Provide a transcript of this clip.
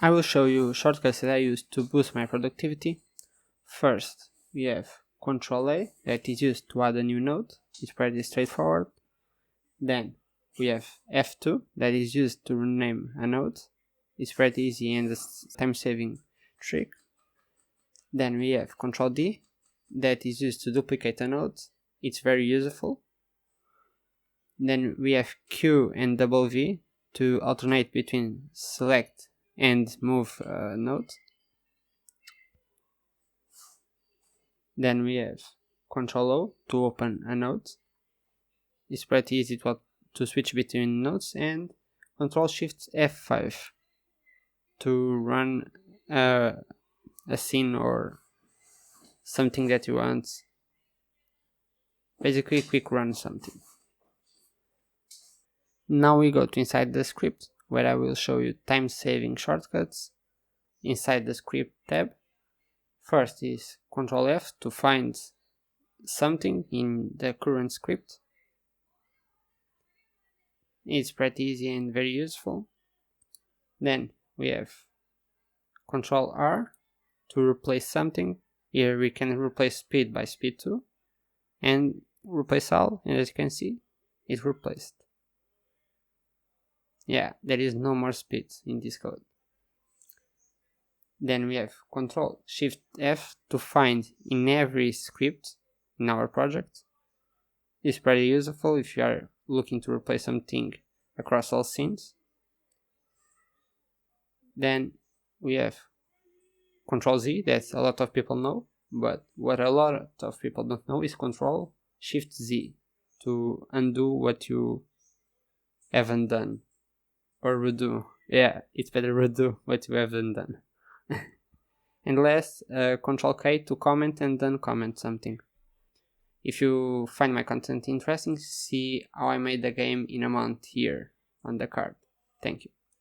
I will show you shortcuts that I use to boost my productivity. First, we have Ctrl A that is used to add a new node. It's pretty straightforward. Then we have F2 that is used to rename a node. It's pretty easy and a time-saving trick. Then we have Ctrl D that is used to duplicate a node. It's very useful. Then we have Q and V to alternate between select and move a node. Then we have Ctrl O to open a node. It's pretty easy to switch between nodes, and Ctrl Shift F5 to run a scene or something that you want. Basically, quick run something. Now we go to inside the script, where I will show you time-saving shortcuts. Inside the script tab, first is Ctrl F to find something in the current script. It's pretty easy and very useful. Then we have Ctrl R to replace something. Here we can replace speed by speed 2 and replace all, and as you can see, it's replaced. Yeah, there is no more speed in this code. Then we have Ctrl Shift F to find in every script in our project. It's pretty useful if you are looking to replace something across all scenes. Then we have Ctrl Z, that a lot of people know, but what a lot of people don't know is Ctrl Shift Z to undo what you haven't done, or redo. Yeah, it's better redo what you haven't done. And last, Ctrl K to comment and then comment something. If you find my content interesting, see how I made the game in a month here on the card. Thank you.